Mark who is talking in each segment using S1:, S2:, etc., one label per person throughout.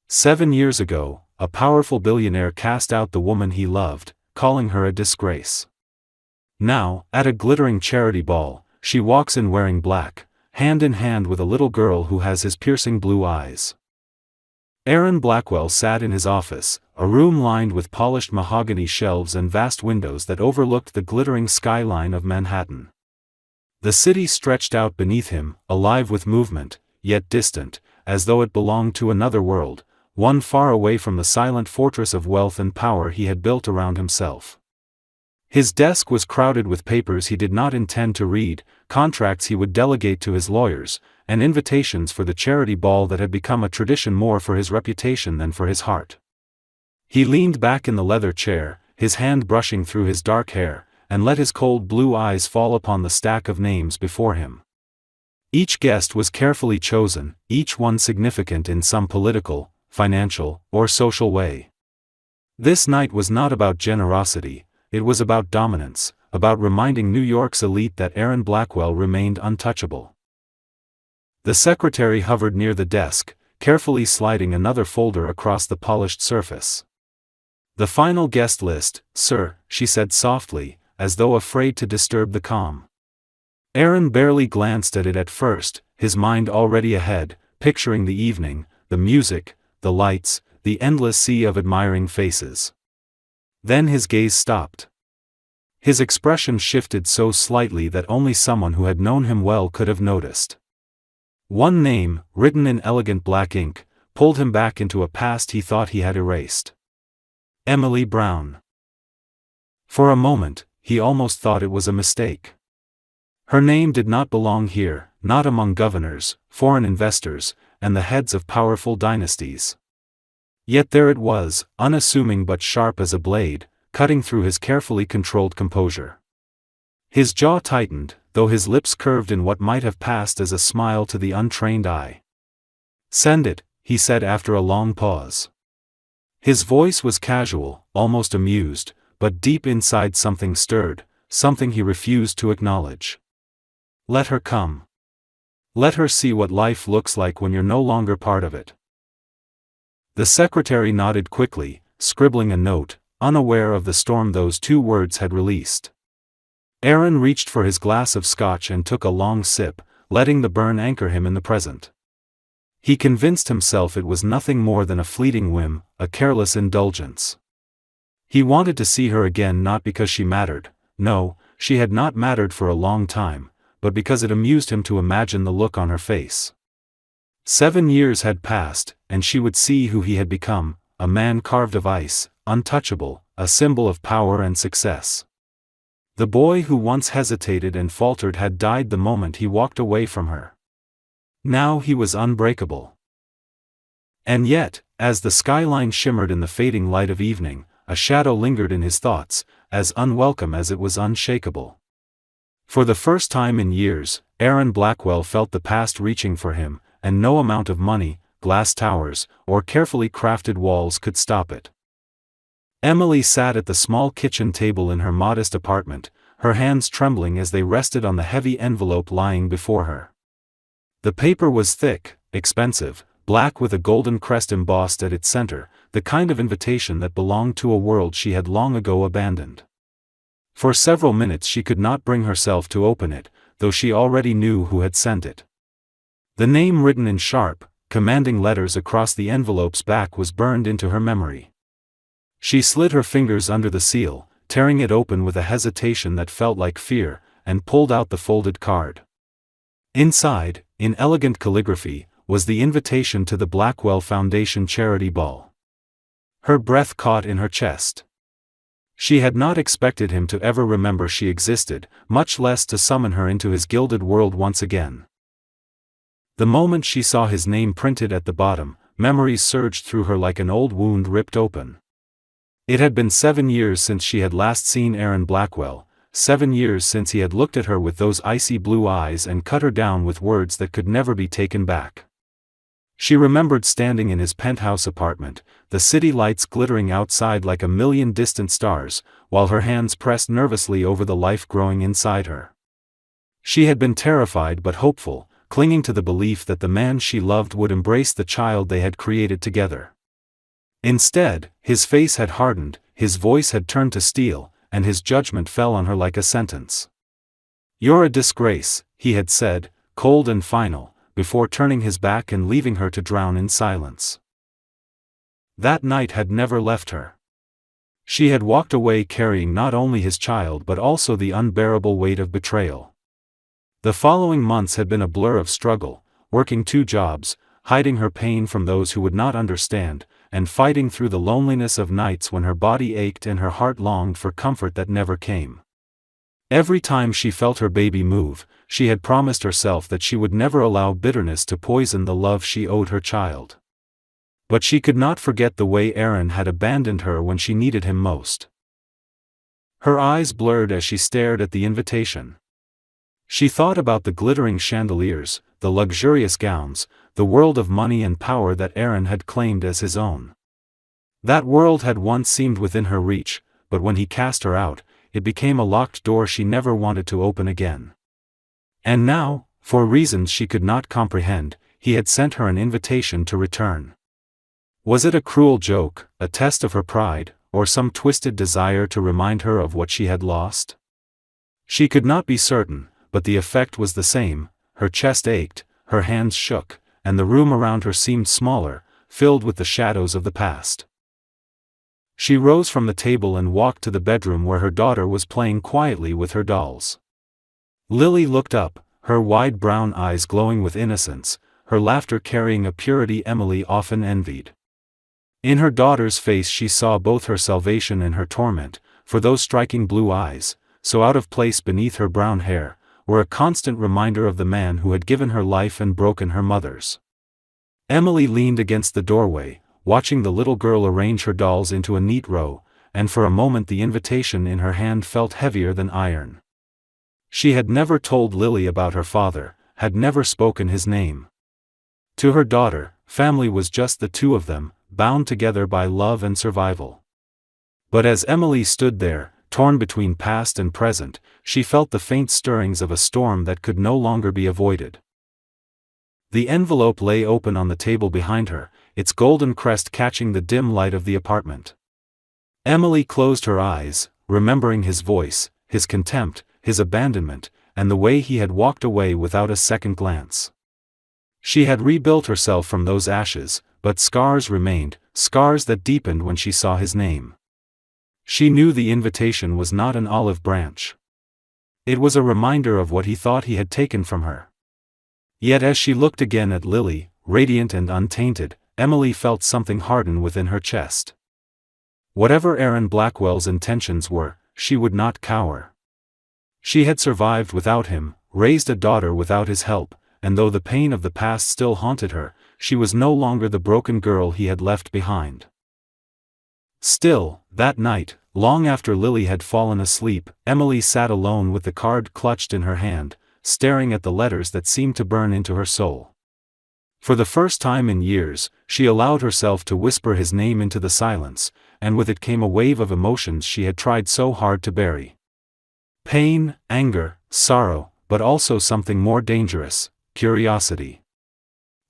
S1: 7 years ago, a powerful billionaire cast out the woman he loved, calling her a disgrace. Now, at a glittering charity ball, she walks in wearing black, hand in hand with a little girl who has his piercing blue eyes. Aaron Blackwell sat in his office, a room lined with polished mahogany shelves and vast windows that overlooked the glittering skyline of Manhattan. The city stretched out beneath him, alive with movement, yet distant, as though it belonged to another world, one far away from the silent fortress of wealth and power he had built around himself. His desk was crowded with papers he did not intend to read, contracts he would delegate to his lawyers, and invitations for the charity ball that had become a tradition more for his reputation than for his heart. He leaned back in the leather chair, his hand brushing through his dark hair, and let his cold blue eyes fall upon the stack of names before him. Each guest was carefully chosen, each one significant in some political, financial, or social way. This night was not about generosity, it was about dominance, about reminding New York's elite that Aaron Blackwell remained untouchable. The secretary hovered near the desk, carefully sliding another folder across the polished surface. "The final guest list, sir," she said softly, as though afraid to disturb the calm. Aaron barely glanced at it at first, his mind already ahead, picturing the evening, the music, the lights, the endless sea of admiring faces. Then his gaze stopped. His expression shifted so slightly that only someone who had known him well could have noticed. One name, written in elegant black ink, pulled him back into a past he thought he had erased. Emily Brown. For a moment, he almost thought it was a mistake. Her name did not belong here, not among governors, foreign investors, and the heads of powerful dynasties. Yet there it was, unassuming but sharp as a blade, cutting through his carefully controlled composure. His jaw tightened, though his lips curved in what might have passed as a smile to the untrained eye. "Send it," he said after a long pause. His voice was casual, almost amused, but deep inside something stirred, something he refused to acknowledge. "Let her come. Let her see what life looks like when you're no longer part of it." The secretary nodded quickly, scribbling a note, unaware of the storm those two words had released. Aaron reached for his glass of scotch and took a long sip, letting the burn anchor him in the present. He convinced himself it was nothing more than a fleeting whim, a careless indulgence. He wanted to see her again not because she mattered, no, she had not mattered for a long time, but because it amused him to imagine the look on her face. 7 years had passed, and she would see who he had become, a man carved of ice, untouchable, a symbol of power and success. The boy who once hesitated and faltered had died the moment he walked away from her. Now he was unbreakable. And yet, as the skyline shimmered in the fading light of evening, a shadow lingered in his thoughts, as unwelcome as it was unshakable. For the first time in years, Aaron Blackwell felt the past reaching for him, and no amount of money, glass towers, or carefully crafted walls could stop it. Emily sat at the small kitchen table in her modest apartment, her hands trembling as they rested on the heavy envelope lying before her. The paper was thick, expensive, black with a golden crest embossed at its center, the kind of invitation that belonged to a world she had long ago abandoned. For several minutes she could not bring herself to open it, though she already knew who had sent it. The name written in sharp, commanding letters across the envelope's back was burned into her memory. She slid her fingers under the seal, tearing it open with a hesitation that felt like fear, and pulled out the folded card. Inside, in elegant calligraphy, was the invitation to the Blackwell Foundation charity ball. Her breath caught in her chest. She had not expected him to ever remember she existed, much less to summon her into his gilded world once again. The moment she saw his name printed at the bottom, memories surged through her like an old wound ripped open. It had been 7 years since she had last seen Aaron Blackwell, 7 years since he had looked at her with those icy blue eyes and cut her down with words that could never be taken back. She remembered standing in his penthouse apartment, the city lights glittering outside like a million distant stars, while her hands pressed nervously over the life growing inside her. She had been terrified but hopeful, clinging to the belief that the man she loved would embrace the child they had created together. Instead, his face had hardened, his voice had turned to steel, and his judgment fell on her like a sentence. "You're a disgrace," he had said, cold and final, before turning his back and leaving her to drown in silence. That night had never left her. She had walked away carrying not only his child but also the unbearable weight of betrayal. The following months had been a blur of struggle, working 2 jobs, hiding her pain from those who would not understand, and fighting through the loneliness of nights when her body ached and her heart longed for comfort that never came. Every time she felt her baby move, she had promised herself that she would never allow bitterness to poison the love she owed her child. But she could not forget the way Aaron had abandoned her when she needed him most. Her eyes blurred as she stared at the invitation. She thought about the glittering chandeliers, the luxurious gowns, the world of money and power that Aaron had claimed as his own. That world had once seemed within her reach, but when he cast her out, it became a locked door she never wanted to open again. And now, for reasons she could not comprehend, he had sent her an invitation to return. Was it a cruel joke, a test of her pride, or some twisted desire to remind her of what she had lost? She could not be certain, but the effect was the same. Her chest ached, her hands shook, and the room around her seemed smaller, filled with the shadows of the past. She rose from the table and walked to the bedroom where her daughter was playing quietly with her dolls. Lily looked up, her wide brown eyes glowing with innocence, her laughter carrying a purity Emily often envied. In her daughter's face she saw both her salvation and her torment, for those striking blue eyes, so out of place beneath her brown hair, were a constant reminder of the man who had given her life and broken her mother's. Emily leaned against the doorway, watching the little girl arrange her dolls into a neat row, and for a moment the invitation in her hand felt heavier than iron. She had never told Lily about her father, had never spoken his name. To her daughter, family was just the 2 of them, bound together by love and survival. But as Emily stood there, torn between past and present, she felt the faint stirrings of a storm that could no longer be avoided. The envelope lay open on the table behind her, its golden crest catching the dim light of the apartment. Emily closed her eyes, remembering his voice, his contempt, his abandonment, and the way he had walked away without a second glance. She had rebuilt herself from those ashes, but scars remained, scars that deepened when she saw his name. She knew the invitation was not an olive branch. It was a reminder of what he thought he had taken from her. Yet as she looked again at Lily, radiant and untainted, Emily felt something harden within her chest. Whatever Aaron Blackwell's intentions were, she would not cower. She had survived without him, raised a daughter without his help, and though the pain of the past still haunted her, she was no longer the broken girl he had left behind. Still, that night, long after Lily had fallen asleep, Emily sat alone with the card clutched in her hand, staring at the letters that seemed to burn into her soul. For the first time in years, she allowed herself to whisper his name into the silence, and with it came a wave of emotions she had tried so hard to bury. Pain, anger, sorrow, but also something more dangerous, curiosity.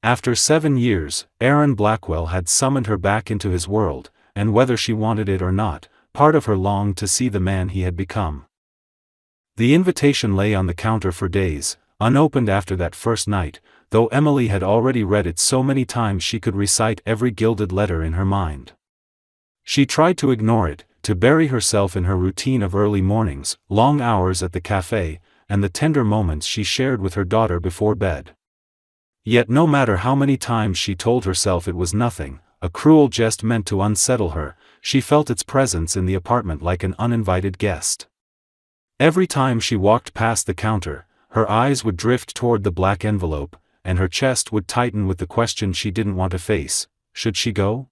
S1: After 7 years, Aaron Blackwell had summoned her back into his world, and whether she wanted it or not, part of her longed to see the man he had become. The invitation lay on the counter for days, unopened after that first night, though Emily had already read it so many times she could recite every gilded letter in her mind. She tried to ignore it, to bury herself in her routine of early mornings, long hours at the cafe, and the tender moments she shared with her daughter before bed. Yet no matter how many times she told herself it was nothing, a cruel jest meant to unsettle her, she felt its presence in the apartment like an uninvited guest. Every time she walked past the counter, her eyes would drift toward the black envelope, and her chest would tighten with the question she didn't want to face: should she go?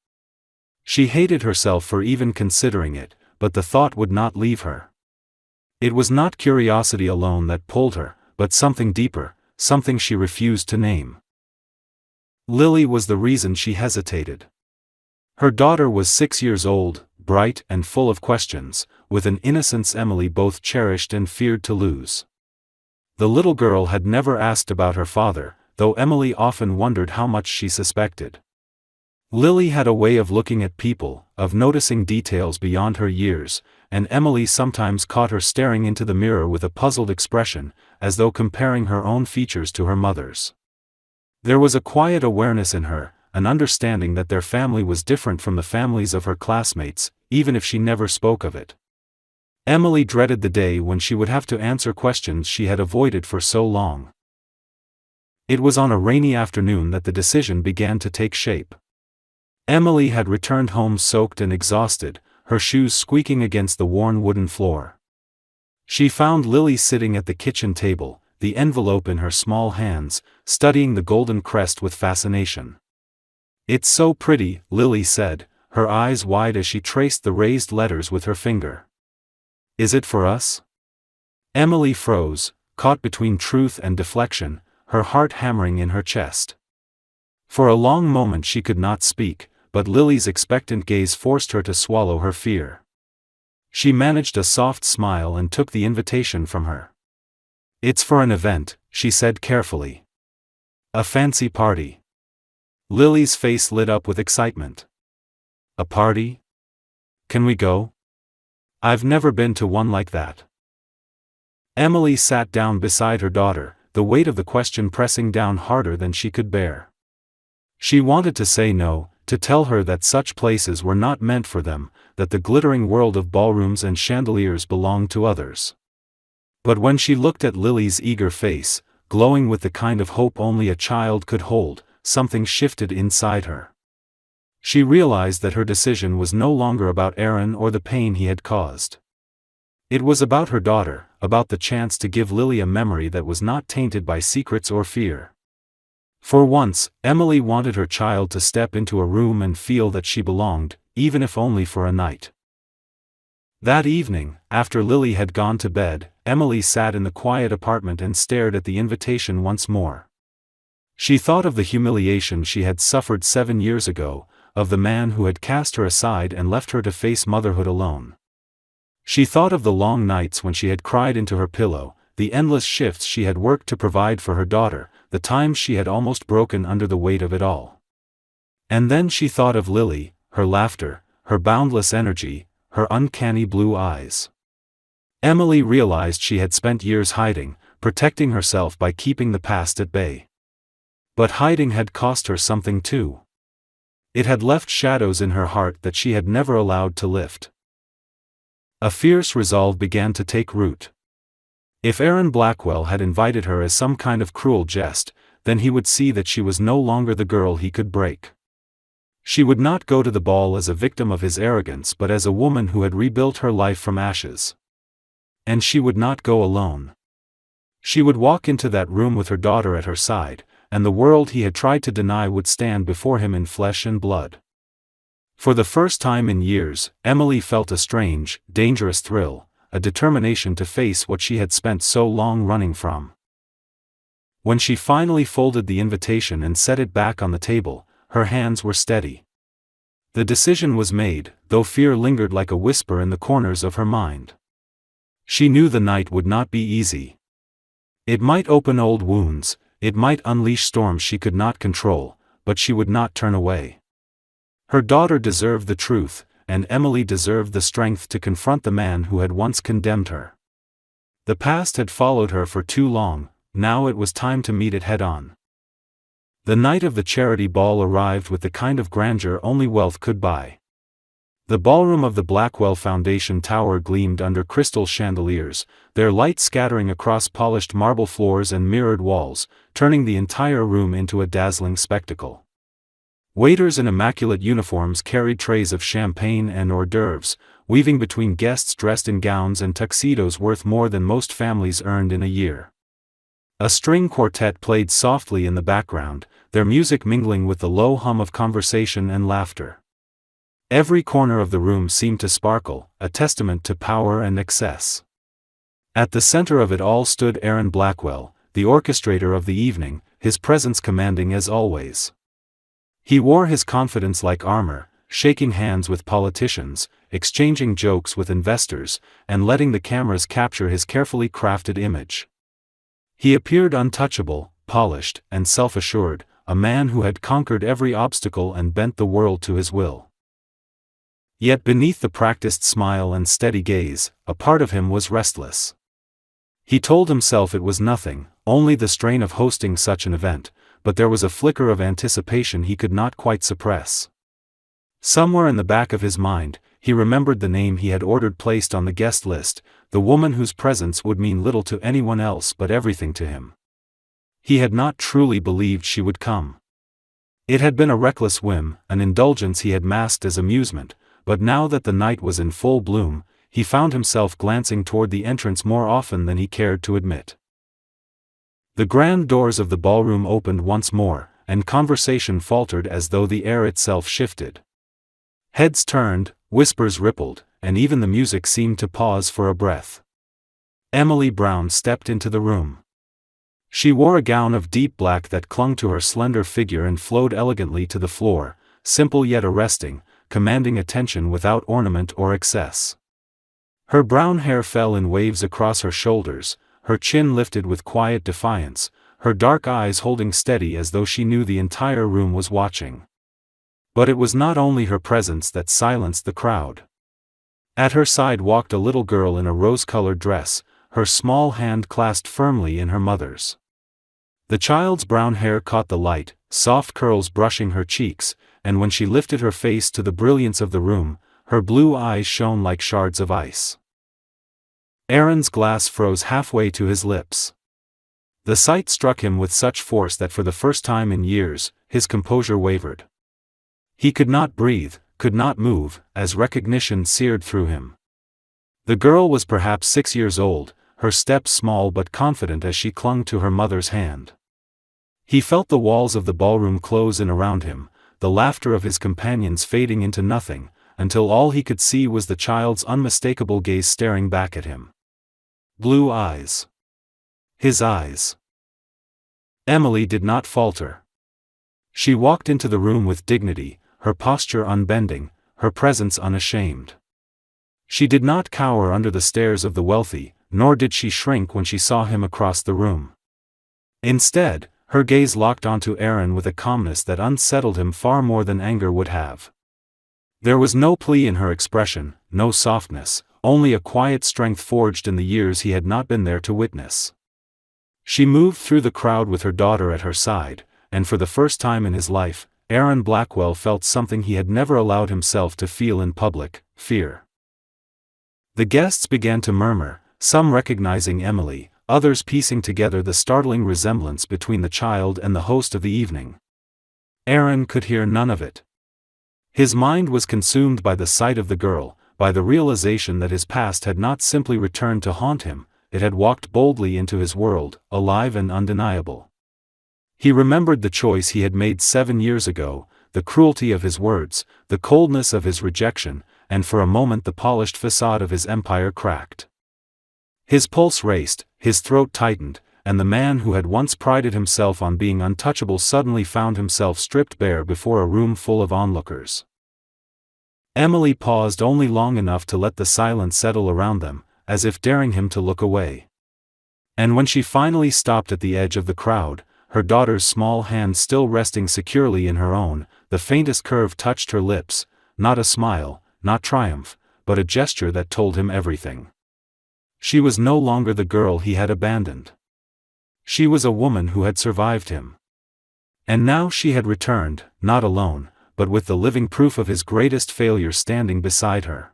S1: She hated herself for even considering it, but the thought would not leave her. It was not curiosity alone that pulled her, but something deeper, something she refused to name. Lily was the reason she hesitated. Her daughter was 6 years old, bright and full of questions, with an innocence Emily both cherished and feared to lose. The little girl had never asked about her father, though Emily often wondered how much she suspected. Lily had a way of looking at people, of noticing details beyond her years, and Emily sometimes caught her staring into the mirror with a puzzled expression, as though comparing her own features to her mother's. There was a quiet awareness in her, an understanding that their family was different from the families of her classmates, even if she never spoke of it. Emily dreaded the day when she would have to answer questions she had avoided for so long. It was on a rainy afternoon that the decision began to take shape. Emily had returned home soaked and exhausted, her shoes squeaking against the worn wooden floor. She found Lily sitting at the kitchen table, the envelope in her small hands, studying the golden crest with fascination. "It's so pretty," Lily said, her eyes wide as she traced the raised letters with her finger. "Is it for us?" Emily froze, caught between truth and deflection, her heart hammering in her chest. For a long moment she could not speak, but Lily's expectant gaze forced her to swallow her fear. She managed a soft smile and took the invitation from her. "It's for an event," she said carefully. "A fancy party." Lily's face lit up with excitement. "A party? Can we go? I've never been to one like that." Emily sat down beside her daughter, the weight of the question pressing down harder than she could bear. She wanted to say no, to tell her that such places were not meant for them, that the glittering world of ballrooms and chandeliers belonged to others. But when she looked at Lily's eager face, glowing with the kind of hope only a child could hold, something shifted inside her. She realized that her decision was no longer about Aaron or the pain he had caused. It was about her daughter, about the chance to give Lily a memory that was not tainted by secrets or fear. For once, Emily wanted her child to step into a room and feel that she belonged, even if only for a night. That evening, after Lily had gone to bed, Emily sat in the quiet apartment and stared at the invitation once more. She thought of the humiliation she had suffered 7 years ago, of the man who had cast her aside and left her to face motherhood alone. She thought of the long nights when she had cried into her pillow, the endless shifts she had worked to provide for her daughter, the times she had almost broken under the weight of it all. And then she thought of Lily, her laughter, her boundless energy, her uncanny blue eyes. Emily realized she had spent years hiding, protecting herself by keeping the past at bay. But hiding had cost her something too. It had left shadows in her heart that she had never allowed to lift. A fierce resolve began to take root. If Aaron Blackwell had invited her as some kind of cruel jest, then he would see that she was no longer the girl he could break. She would not go to the ball as a victim of his arrogance but as a woman who had rebuilt her life from ashes. And she would not go alone. She would walk into that room with her daughter at her side, and the world he had tried to deny would stand before him in flesh and blood. For the first time in years, Emily felt a strange, dangerous thrill, a determination to face what she had spent so long running from. When she finally folded the invitation and set it back on the table, her hands were steady. The decision was made, though fear lingered like a whisper in the corners of her mind. She knew the night would not be easy. It might open old wounds, it might unleash storms she could not control, but she would not turn away. Her daughter deserved the truth, and Emily deserved the strength to confront the man who had once condemned her. The past had followed her for too long, now it was time to meet it head-on. The night of the charity ball arrived with the kind of grandeur only wealth could buy. The ballroom of the Blackwell Foundation Tower gleamed under crystal chandeliers, their light scattering across polished marble floors and mirrored walls, turning the entire room into a dazzling spectacle. Waiters in immaculate uniforms carried trays of champagne and hors d'oeuvres, weaving between guests dressed in gowns and tuxedos worth more than most families earned in a year. A string quartet played softly in the background, their music mingling with the low hum of conversation and laughter. Every corner of the room seemed to sparkle, a testament to power and excess. At the center of it all stood Aaron Blackwell, the orchestrator of the evening, his presence commanding as always. He wore his confidence like armor, shaking hands with politicians, exchanging jokes with investors, and letting the cameras capture his carefully crafted image. He appeared untouchable, polished, and self-assured, a man who had conquered every obstacle and bent the world to his will. Yet beneath the practiced smile and steady gaze, a part of him was restless. He told himself it was nothing, only the strain of hosting such an event, but there was a flicker of anticipation he could not quite suppress. Somewhere in the back of his mind, he remembered the name he had ordered placed on the guest list, the woman whose presence would mean little to anyone else but everything to him. He had not truly believed she would come. It had been a reckless whim, an indulgence he had masked as amusement, but now that the night was in full bloom, he found himself glancing toward the entrance more often than he cared to admit. The grand doors of the ballroom opened once more, and conversation faltered as though the air itself shifted. Heads turned, whispers rippled, and even the music seemed to pause for a breath. Emily Brown stepped into the room. She wore a gown of deep black that clung to her slender figure and flowed elegantly to the floor, simple yet arresting, commanding attention without ornament or excess. Her brown hair fell in waves across her shoulders, her chin lifted with quiet defiance, her dark eyes holding steady as though she knew the entire room was watching. But it was not only her presence that silenced the crowd. At her side walked a little girl in a rose-colored dress, her small hand clasped firmly in her mother's. The child's brown hair caught the light, soft curls brushing her cheeks, and when she lifted her face to the brilliance of the room, her blue eyes shone like shards of ice. Aaron's glass froze halfway to his lips. The sight struck him with such force that for the first time in years, his composure wavered. He could not breathe, could not move, as recognition seared through him. The girl was perhaps 6 years old, her step small but confident as she clung to her mother's hand. He felt the walls of the ballroom close in around him, the laughter of his companions fading into nothing, until all he could see was the child's unmistakable gaze staring back at him. Blue eyes. His eyes. Emily did not falter. She walked into the room with dignity, her posture unbending, her presence unashamed. She did not cower under the stares of the wealthy, nor did she shrink when she saw him across the room. Instead, her gaze locked onto Aaron with a calmness that unsettled him far more than anger would have. There was no plea in her expression, no softness, only a quiet strength forged in the years he had not been there to witness. She moved through the crowd with her daughter at her side, and for the first time in his life, Aaron Blackwell felt something he had never allowed himself to feel in public: fear. The guests began to murmur, some recognizing Emily, others piecing together the startling resemblance between the child and the host of the evening. Aaron could hear none of it. His mind was consumed by the sight of the girl, by the realization that his past had not simply returned to haunt him, it had walked boldly into his world, alive and undeniable. He remembered the choice he had made 7 years ago, the cruelty of his words, the coldness of his rejection, and for a moment the polished facade of his empire cracked. His pulse raced, his throat tightened, and the man who had once prided himself on being untouchable suddenly found himself stripped bare before a room full of onlookers. Emily paused only long enough to let the silence settle around them, as if daring him to look away. And when she finally stopped at the edge of the crowd, her daughter's small hand still resting securely in her own, the faintest curve touched her lips, not a smile, not triumph, but a gesture that told him everything. She was no longer the girl he had abandoned. She was a woman who had survived him. And now she had returned, not alone, but with the living proof of his greatest failure standing beside her.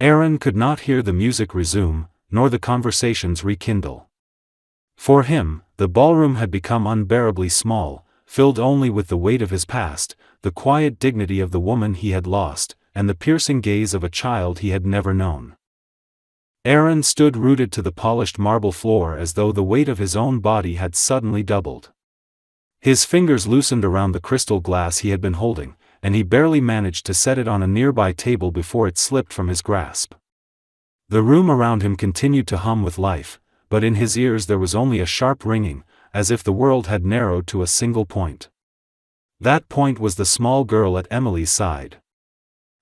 S1: Aaron could not hear the music resume, nor the conversations rekindle. For him, the ballroom had become unbearably small, filled only with the weight of his past, the quiet dignity of the woman he had lost, and the piercing gaze of a child he had never known. Aaron stood rooted to the polished marble floor as though the weight of his own body had suddenly doubled. His fingers loosened around the crystal glass he had been holding, and he barely managed to set it on a nearby table before it slipped from his grasp. The room around him continued to hum with life, but in his ears there was only a sharp ringing, as if the world had narrowed to a single point. That point was the small girl at Emily's side.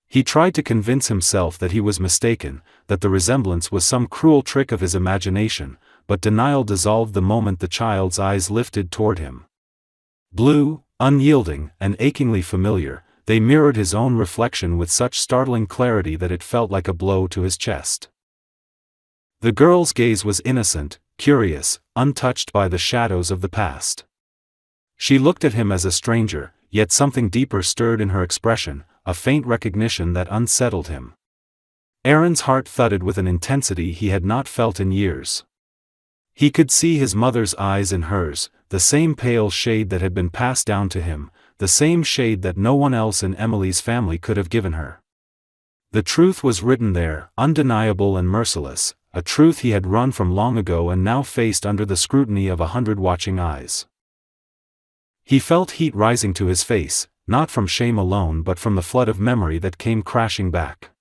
S1: He tried to convince himself that he was mistaken, that the resemblance was some cruel trick of his imagination, but denial dissolved the moment the child's eyes lifted toward him. Blue, unyielding, and achingly familiar, they mirrored his own reflection with such startling clarity that it felt like a blow to his chest. The girl's gaze was innocent, curious, untouched by the shadows of the past. She looked at him as a stranger, yet something deeper stirred in her expression, a faint recognition that unsettled him. Aaron's heart thudded with an intensity he had not felt in years. He could see his mother's eyes in hers, the same pale shade that had been passed down to him, the same shade that no one else in Emily's family could have given her. The truth was written there, undeniable and merciless, a truth he had run from long ago and now faced under the scrutiny of 100 watching eyes. He felt heat rising to his face, not from shame alone but from the flood of memory that came crashing back.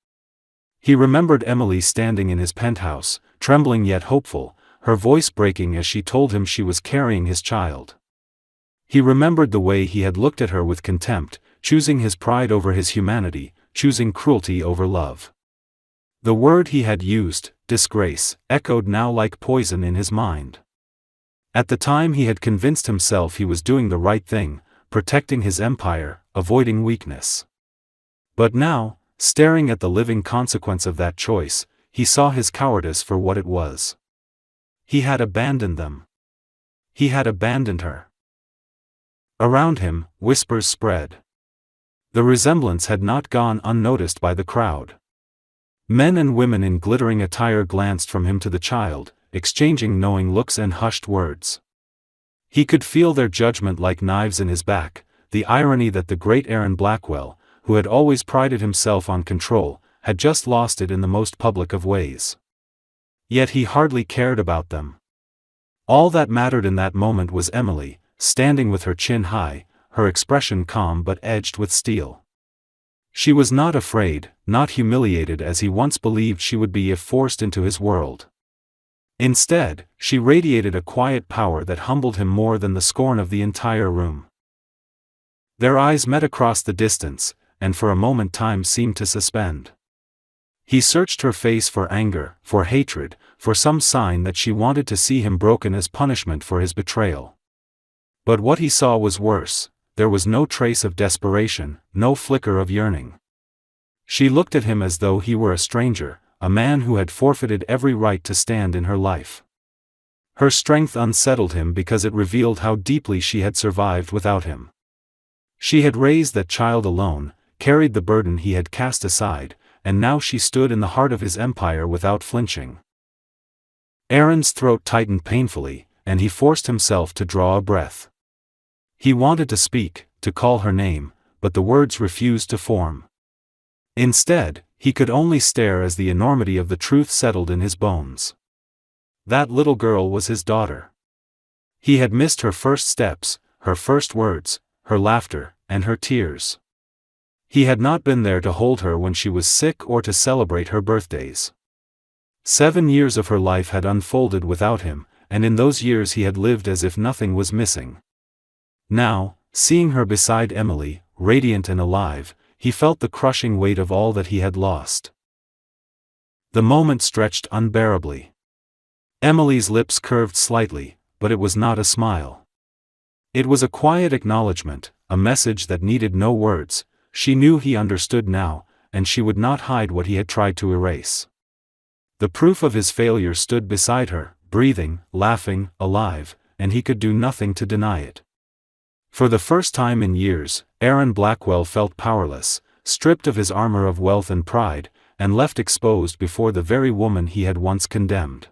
S1: He remembered Emily standing in his penthouse, trembling yet hopeful, her voice breaking as she told him she was carrying his child. He remembered the way he had looked at her with contempt, choosing his pride over his humanity, choosing cruelty over love. The word he had used, disgrace, echoed now like poison in his mind. At the time he had convinced himself he was doing the right thing, protecting his empire, avoiding weakness. But now, staring at the living consequence of that choice, he saw his cowardice for what it was. He had abandoned them. He had abandoned her. Around him, whispers spread. The resemblance had not gone unnoticed by the crowd. Men and women in glittering attire glanced from him to the child, exchanging knowing looks and hushed words. He could feel their judgment like knives in his back, the irony that the great Aaron Blackwell, who had always prided himself on control, had just lost it in the most public of ways. Yet he hardly cared about them. All that mattered in that moment was Emily, standing with her chin high, her expression calm but edged with steel. She was not afraid, not humiliated as he once believed she would be if forced into his world. Instead, she radiated a quiet power that humbled him more than the scorn of the entire room. Their eyes met across the distance, and for a moment time seemed to suspend. He searched her face for anger, for hatred, for some sign that she wanted to see him broken as punishment for his betrayal. But what he saw was worse. There was no trace of desperation, no flicker of yearning. She looked at him as though he were a stranger, a man who had forfeited every right to stand in her life. Her strength unsettled him because it revealed how deeply she had survived without him. She had raised that child alone, carried the burden he had cast aside, and now she stood in the heart of his empire without flinching. Aaron's throat tightened painfully, and he forced himself to draw a breath. He wanted to speak, to call her name, but the words refused to form. Instead, he could only stare as the enormity of the truth settled in his bones. That little girl was his daughter. He had missed her first steps, her first words, her laughter, and her tears. He had not been there to hold her when she was sick or to celebrate her birthdays. 7 years of her life had unfolded without him, and in those years he had lived as if nothing was missing. Now, seeing her beside Emily, radiant and alive, he felt the crushing weight of all that he had lost. The moment stretched unbearably. Emily's lips curved slightly, but it was not a smile. It was a quiet acknowledgement, a message that needed no words. She knew he understood now, and she would not hide what he had tried to erase. The proof of his failure stood beside her, breathing, laughing, alive, and he could do nothing to deny it. For the first time in years, Aaron Blackwell felt powerless, stripped of his armor of wealth and pride, and left exposed before the very woman he had once condemned.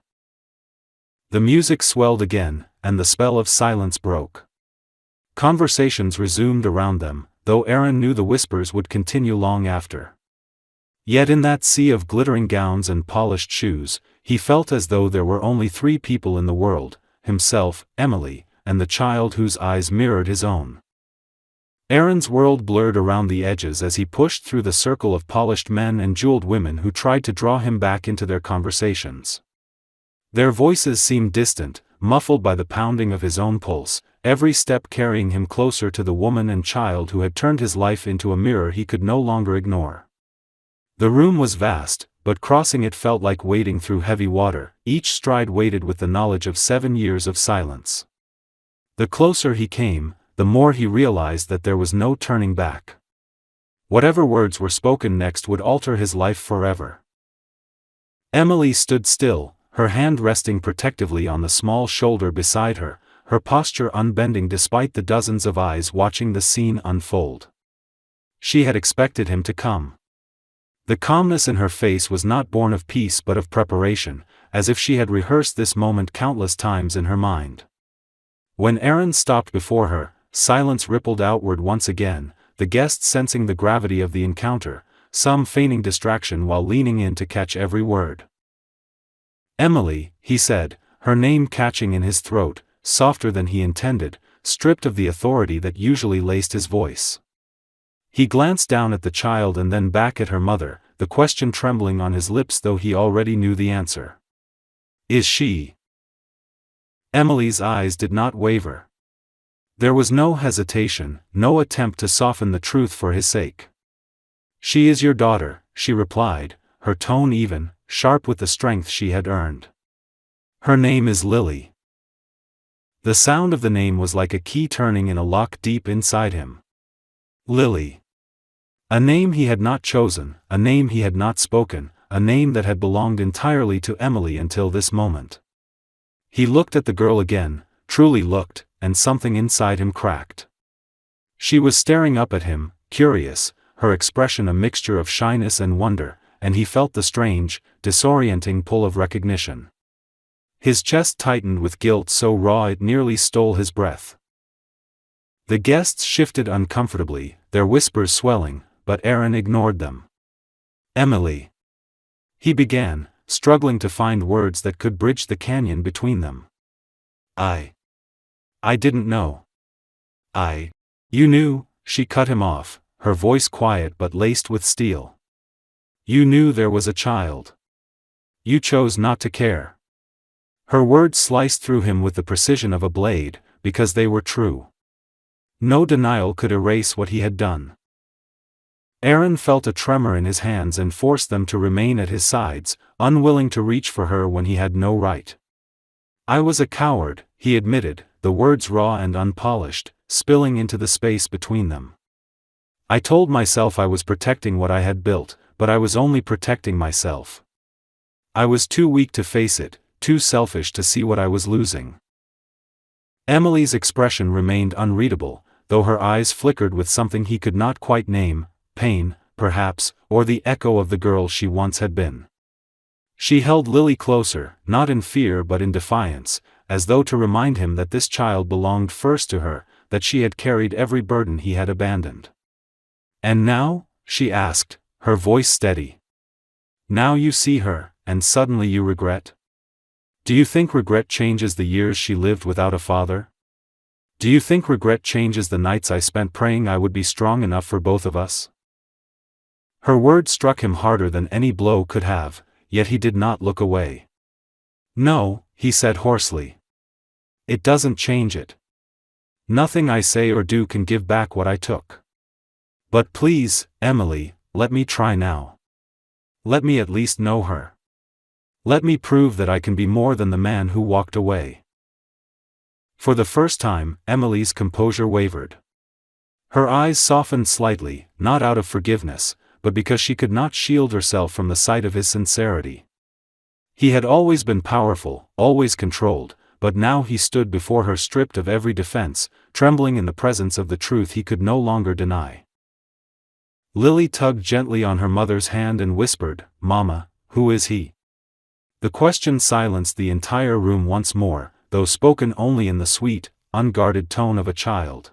S1: The music swelled again, and the spell of silence broke. Conversations resumed around them, though Aaron knew the whispers would continue long after. Yet in that sea of glittering gowns and polished shoes, he felt as though there were only 3 people in the world, himself, Emily, and the child whose eyes mirrored his own. Aaron's world blurred around the edges as he pushed through the circle of polished men and jeweled women who tried to draw him back into their conversations. Their voices seemed distant, muffled by the pounding of his own pulse, every step carrying him closer to the woman and child who had turned his life into a mirror he could no longer ignore. The room was vast, but crossing it felt like wading through heavy water, each stride weighted with the knowledge of 7 years of silence. The closer he came, the more he realized that there was no turning back. Whatever words were spoken next would alter his life forever. Emily stood still, her hand resting protectively on the small shoulder beside her, her posture unbending despite the dozens of eyes watching the scene unfold. She had expected him to come. The calmness in her face was not born of peace but of preparation, as if she had rehearsed this moment countless times in her mind. When Aaron stopped before her, silence rippled outward once again, the guests sensing the gravity of the encounter, some feigning distraction while leaning in to catch every word. "Emily," he said, her name catching in his throat, softer than he intended, stripped of the authority that usually laced his voice. He glanced down at the child and then back at her mother, the question trembling on his lips though he already knew the answer. "Is she?" Emily's eyes did not waver. There was no hesitation, no attempt to soften the truth for his sake. "She is your daughter," she replied, her tone even, sharp with the strength she had earned. "Her name is Lily." The sound of the name was like a key turning in a lock deep inside him. Lily. A name he had not chosen, a name he had not spoken, a name that had belonged entirely to Emily until this moment. He looked at the girl again, truly looked, and something inside him cracked. She was staring up at him, curious, her expression a mixture of shyness and wonder, and he felt the strange, disorienting pull of recognition. His chest tightened with guilt so raw it nearly stole his breath. The guests shifted uncomfortably, their whispers swelling, but Aaron ignored them. "Emily," he began, struggling to find words that could bridge the canyon between them. I didn't know. You knew," she cut him off, her voice quiet but laced with steel. "You knew there was a child. You chose not to care." Her words sliced through him with the precision of a blade, because they were true. No denial could erase what he had done. Aaron felt a tremor in his hands and forced them to remain at his sides, unwilling to reach for her when he had no right. "I was a coward," he admitted, the words raw and unpolished, spilling into the space between them. "I told myself I was protecting what I had built, but I was only protecting myself. I was too weak to face it, too selfish to see what I was losing." Emily's expression remained unreadable, though her eyes flickered with something he could not quite name, pain, perhaps, or the echo of the girl she once had been. She held Lily closer, not in fear but in defiance, as though to remind him that this child belonged first to her, that she had carried every burden he had abandoned. "And now?" she asked, her voice steady. "Now you see her, and suddenly you regret? Do you think regret changes the years she lived without a father? Do you think regret changes the nights I spent praying I would be strong enough for both of us?" Her words struck him harder than any blow could have, yet he did not look away. "No," he said hoarsely. "It doesn't change it. Nothing I say or do can give back what I took. But please, Emily, let me try now. Let me at least know her. Let me prove that I can be more than the man who walked away." For the first time, Emily's composure wavered. Her eyes softened slightly, not out of forgiveness, but because she could not shield herself from the sight of his sincerity. He had always been powerful, always controlled, but now he stood before her stripped of every defense, trembling in the presence of the truth he could no longer deny. Lily tugged gently on her mother's hand and whispered, "Mama, who is he?" The question silenced the entire room once more, though spoken only in the sweet, unguarded tone of a child.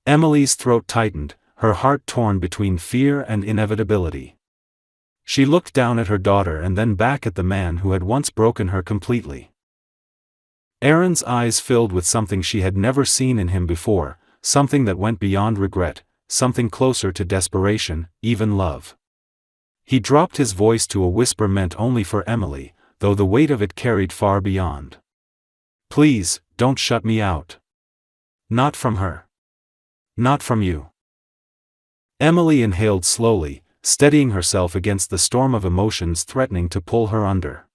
S1: Emily's throat tightened, her heart torn between fear and inevitability. She looked down at her daughter and then back at the man who had once broken her completely. Aaron's eyes filled with something she had never seen in him before, something that went beyond regret, something closer to desperation, even love. He dropped his voice to a whisper meant only for Emily, though the weight of it carried far beyond. "Please, don't shut me out. Not from her. Not from you." Emily inhaled slowly, steadying herself against the storm of emotions threatening to pull her under.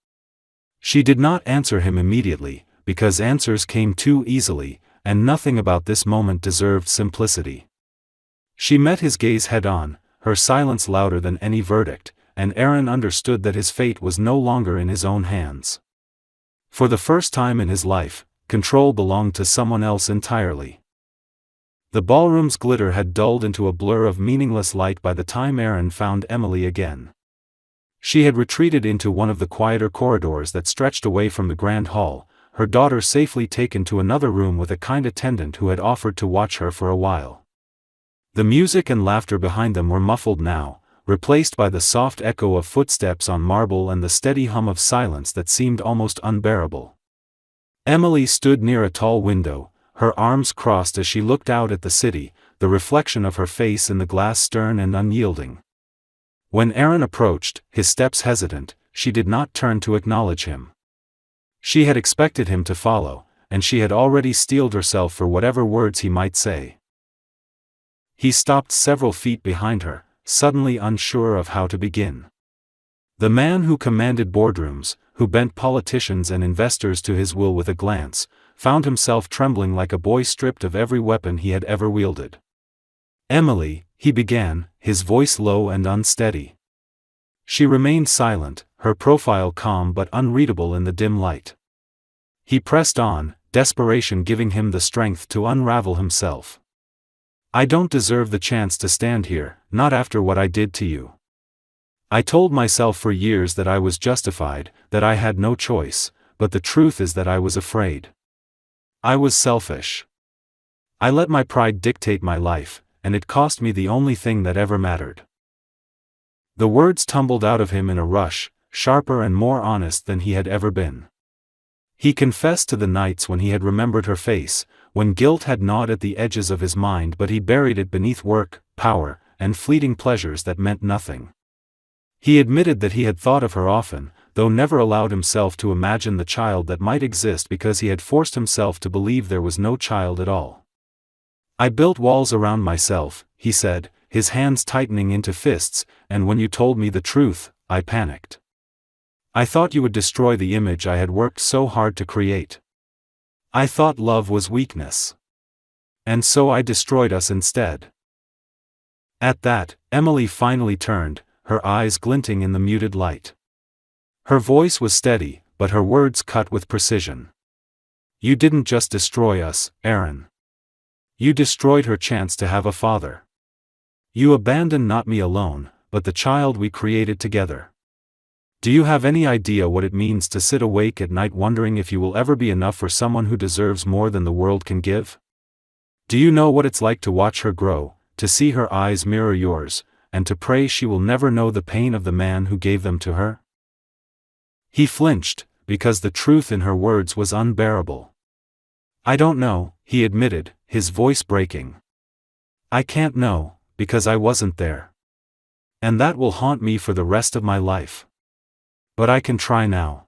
S1: She did not answer him immediately, because answers came too easily, and nothing about this moment deserved simplicity. She met his gaze head-on, her silence louder than any verdict, and Aaron understood that his fate was no longer in his own hands. For the first time in his life, control belonged to someone else entirely. The ballroom's glitter had dulled into a blur of meaningless light by the time Aaron found Emily again. She had retreated into one of the quieter corridors that stretched away from the grand hall, her daughter safely taken to another room with a kind attendant who had offered to watch her for a while. The music and laughter behind them were muffled now, replaced by the soft echo of footsteps on marble and the steady hum of silence that seemed almost unbearable. Emily stood near a tall window, her arms crossed as she looked out at the city, the reflection of her face in the glass stern and unyielding. When Aaron approached, his steps hesitant, she did not turn to acknowledge him. She had expected him to follow, and she had already steeled herself for whatever words he might say. He stopped several feet behind her, suddenly unsure of how to begin. The man who commanded boardrooms, who bent politicians and investors to his will with a glance, found himself trembling like a boy stripped of every weapon he had ever wielded. "Emily," he began, his voice low and unsteady. She remained silent, her profile calm but unreadable in the dim light. He pressed on, desperation giving him the strength to unravel himself. "I don't deserve the chance to stand here, not after what I did to you. I told myself for years that I was justified, that I had no choice, but the truth is that I was afraid. I was selfish. I let my pride dictate my life, and it cost me the only thing that ever mattered." The words tumbled out of him in a rush, sharper and more honest than he had ever been. He confessed to the nights when he had remembered her face, when guilt had gnawed at the edges of his mind but he buried it beneath work, power, and fleeting pleasures that meant nothing. He admitted that he had thought of her often, though never allowed himself to imagine the child that might exist because he had forced himself to believe there was no child at all. "I built walls around myself," he said, his hands tightening into fists, "and when you told me the truth, I panicked. I thought you would destroy the image I had worked so hard to create. I thought love was weakness. And so I destroyed us instead." At that, Emily finally turned, her eyes glinting in the muted light. Her voice was steady, but her words cut with precision. "You didn't just destroy us, Aaron. You destroyed her chance to have a father. You abandoned not me alone, but the child we created together. Do you have any idea what it means to sit awake at night wondering if you will ever be enough for someone who deserves more than the world can give? Do you know what it's like to watch her grow, to see her eyes mirror yours, and to pray she will never know the pain of the man who gave them to her?" He flinched, because the truth in her words was unbearable. "I don't know," he admitted, his voice breaking. "I can't know, because I wasn't there. And that will haunt me for the rest of my life. But I can try now.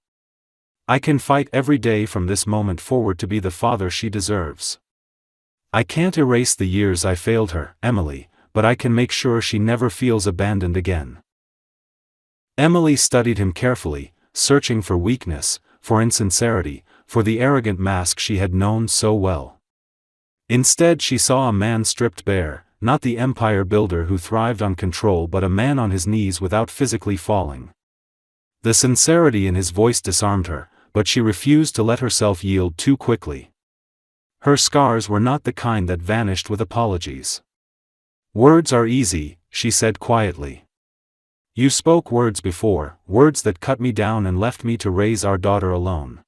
S1: I can fight every day from this moment forward to be the father she deserves. I can't erase the years I failed her, Emily, but I can make sure she never feels abandoned again." Emily studied him carefully, searching for weakness, for insincerity, for the arrogant mask she had known so well. Instead she saw a man stripped bare, not the empire builder who thrived on control but a man on his knees without physically falling. The sincerity in his voice disarmed her, but she refused to let herself yield too quickly. Her scars were not the kind that vanished with apologies. "Words are easy," she said quietly. "You spoke words before, words that cut me down and left me to raise our daughter alone.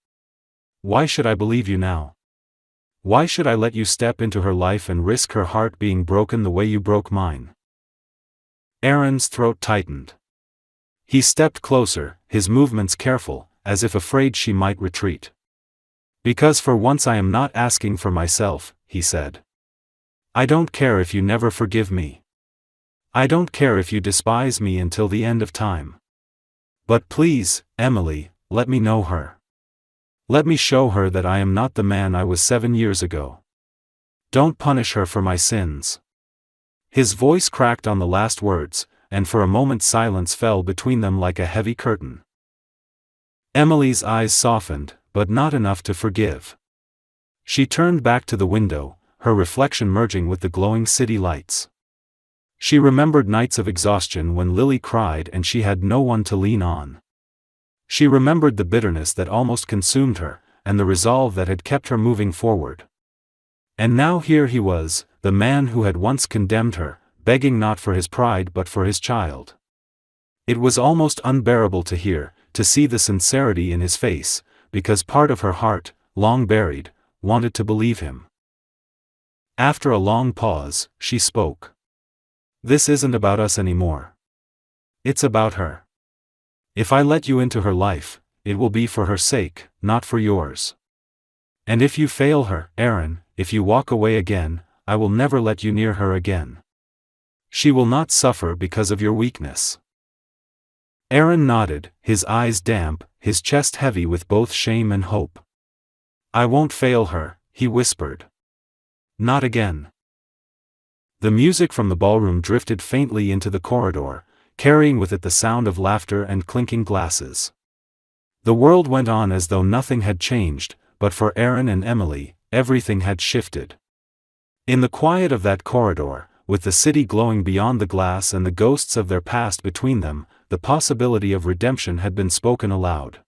S1: Why should I believe you now? Why should I let you step into her life and risk her heart being broken the way you broke mine?" Aaron's throat tightened. He stepped closer, his movements careful, as if afraid she might retreat. "Because for once I am not asking for myself," he said. "I don't care if you never forgive me. I don't care if you despise me until the end of time. But please, Emily, let me know her. Let me show her that I am not the man I was 7 years ago. Don't punish her for my sins." His voice cracked on the last words, and for a moment silence fell between them like a heavy curtain. Emily's eyes softened, but not enough to forgive. She turned back to the window, her reflection merging with the glowing city lights. She remembered nights of exhaustion when Lily cried and she had no one to lean on. She remembered the bitterness that almost consumed her, and the resolve that had kept her moving forward. And now here he was, the man who had once condemned her, begging not for his pride but for his child. It was almost unbearable to hear, to see the sincerity in his face, because part of her heart, long buried, wanted to believe him. After a long pause, she spoke. "This isn't about us anymore. It's about her. If I let you into her life, it will be for her sake, not for yours. And if you fail her, Aaron, if you walk away again, I will never let you near her again. She will not suffer because of your weakness." Aaron nodded, his eyes damp, his chest heavy with both shame and hope. "I won't fail her," he whispered. "Not again." The music from the ballroom drifted faintly into the corridor, carrying with it the sound of laughter and clinking glasses. The world went on as though nothing had changed, but for Aaron and Emily, everything had shifted. In the quiet of that corridor, with the city glowing beyond the glass and the ghosts of their past between them, the possibility of redemption had been spoken aloud.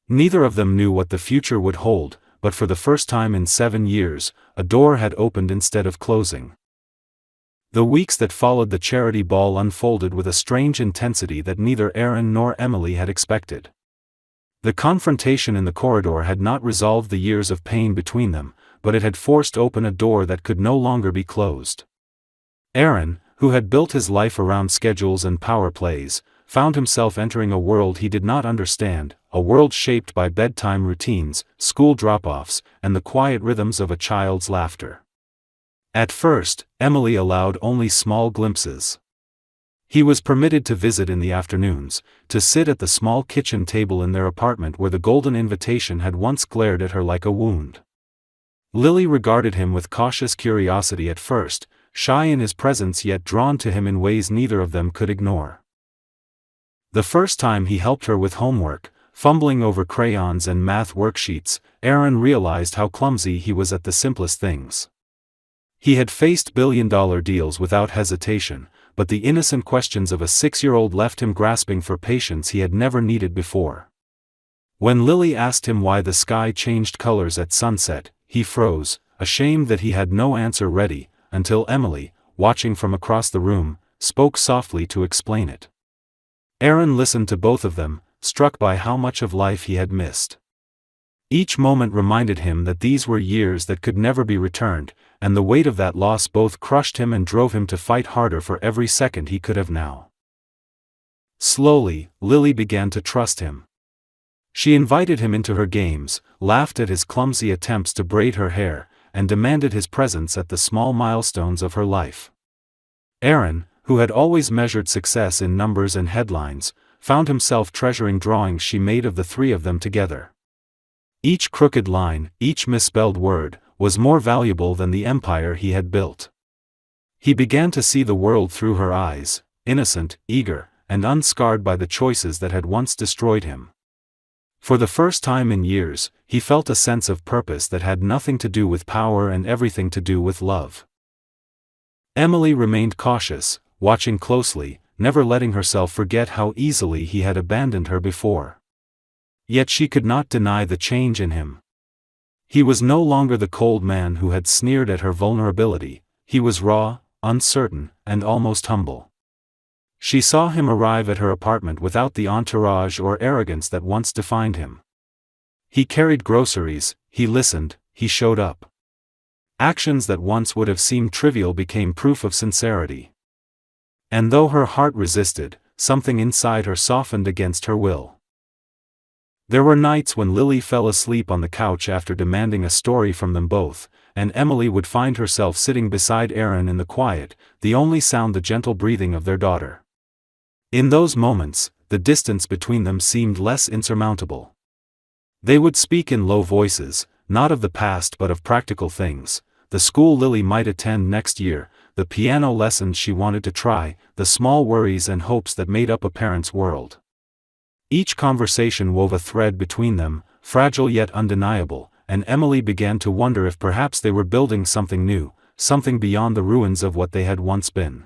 S1: Neither of them knew what the future would hold, but for the first time in 7 years, a door had opened instead of closing. The weeks that followed the charity ball unfolded with a strange intensity that neither Aaron nor Emily had expected. The confrontation in the corridor had not resolved the years of pain between them, but it had forced open a door that could no longer be closed. Aaron, who had built his life around schedules and power plays, found himself entering a world he did not understand, a world shaped by bedtime routines, school drop-offs, and the quiet rhythms of a child's laughter. At first, Emily allowed only small glimpses. He was permitted to visit in the afternoons, to sit at the small kitchen table in their apartment where the golden invitation had once glared at her like a wound. Lily regarded him with cautious curiosity at first, shy in his presence yet drawn to him in ways neither of them could ignore. The first time he helped her with homework, fumbling over crayons and math worksheets, Aaron realized how clumsy he was at the simplest things. He had faced billion-dollar deals without hesitation, but the innocent questions of a 6-year-old left him grasping for patience he had never needed before. When Lily asked him why the sky changed colors at sunset, he froze, ashamed that he had no answer ready, until Emily, watching from across the room, spoke softly to explain it. Aaron listened to both of them, struck by how much of life he had missed. Each moment reminded him that these were years that could never be returned, and the weight of that loss both crushed him and drove him to fight harder for every second he could have now. Slowly, Lily began to trust him. She invited him into her games, laughed at his clumsy attempts to braid her hair, and demanded his presence at the small milestones of her life. Aaron, who had always measured success in numbers and headlines, found himself treasuring drawings she made of the three of them together. Each crooked line, each misspelled word, was more valuable than the empire he had built. He began to see the world through her eyes, innocent, eager, and unscarred by the choices that had once destroyed him. For the first time in years, he felt a sense of purpose that had nothing to do with power and everything to do with love. Emily remained cautious, watching closely, never letting herself forget how easily he had abandoned her before. Yet she could not deny the change in him. He was no longer the cold man who had sneered at her vulnerability, he was raw, uncertain, and almost humble. She saw him arrive at her apartment without the entourage or arrogance that once defined him. He carried groceries, he listened, he showed up. Actions that once would have seemed trivial became proof of sincerity. And though her heart resisted, something inside her softened against her will. There were nights when Lily fell asleep on the couch after demanding a story from them both, and Emily would find herself sitting beside Aaron in the quiet, the only sound the gentle breathing of their daughter. In those moments, the distance between them seemed less insurmountable. They would speak in low voices, not of the past but of practical things, the school Lily might attend next year, the piano lessons she wanted to try, the small worries and hopes that made up a parent's world. Each conversation wove a thread between them, fragile yet undeniable, and Emily began to wonder if perhaps they were building something new, something beyond the ruins of what they had once been.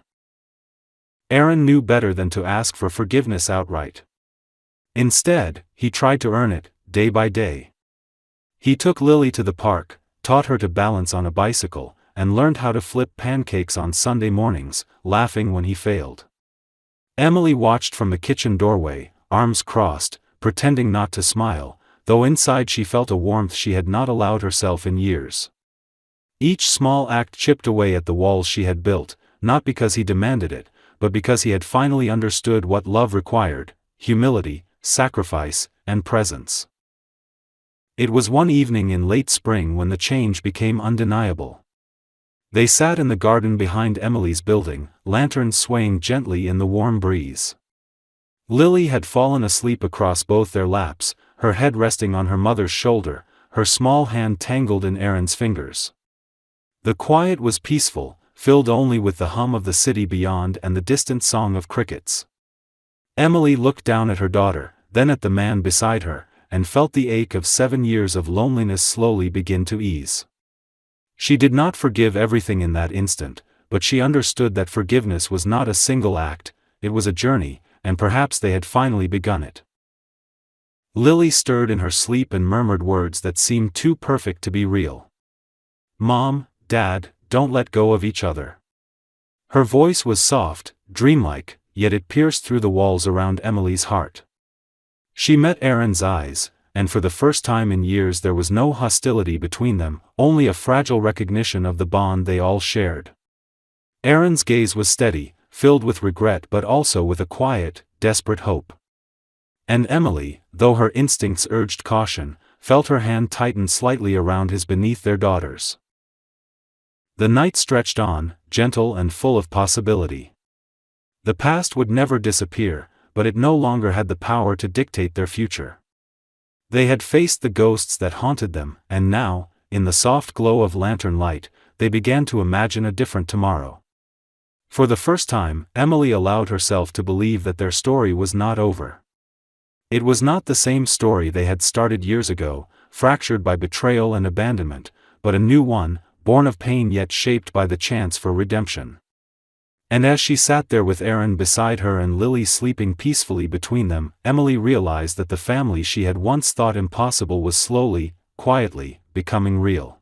S1: Aaron knew better than to ask for forgiveness outright. Instead, he tried to earn it, day by day. He took Lily to the park, taught her to balance on a bicycle, and learned how to flip pancakes on Sunday mornings, laughing when he failed. Emily watched from the kitchen doorway, arms crossed, pretending not to smile, though inside she felt a warmth she had not allowed herself in years. Each small act chipped away at the walls she had built, not because he demanded it, but because he had finally understood what love required: humility, sacrifice, and presence. It was one evening in late spring when the change became undeniable. They sat in the garden behind Emily's building, lanterns swaying gently in the warm breeze. Lily had fallen asleep across both their laps, her head resting on her mother's shoulder, her small hand tangled in Aaron's fingers. The quiet was peaceful, filled only with the hum of the city beyond and the distant song of crickets. Emily looked down at her daughter, then at the man beside her, and felt the ache of 7 years of loneliness slowly begin to ease. She did not forgive everything in that instant, but she understood that forgiveness was not a single act, it was a journey, and perhaps they had finally begun it. Lily stirred in her sleep and murmured words that seemed too perfect to be real. "Mom, Dad, don't let go of each other." Her voice was soft, dreamlike, yet it pierced through the walls around Emily's heart. She met Aaron's eyes, and for the first time in years there was no hostility between them, only a fragile recognition of the bond they all shared. Aaron's gaze was steady, filled with regret but also with a quiet, desperate hope. And Emily, though her instincts urged caution, felt her hand tighten slightly around his beneath their daughter's. The night stretched on, gentle and full of possibility. The past would never disappear, but it no longer had the power to dictate their future. They had faced the ghosts that haunted them, and now, in the soft glow of lantern light, they began to imagine a different tomorrow. For the first time, Emily allowed herself to believe that their story was not over. It was not the same story they had started years ago, fractured by betrayal and abandonment, but a new one, born of pain yet shaped by the chance for redemption. And as she sat there with Aaron beside her and Lily sleeping peacefully between them, Emily realized that the family she had once thought impossible was slowly, quietly, becoming real.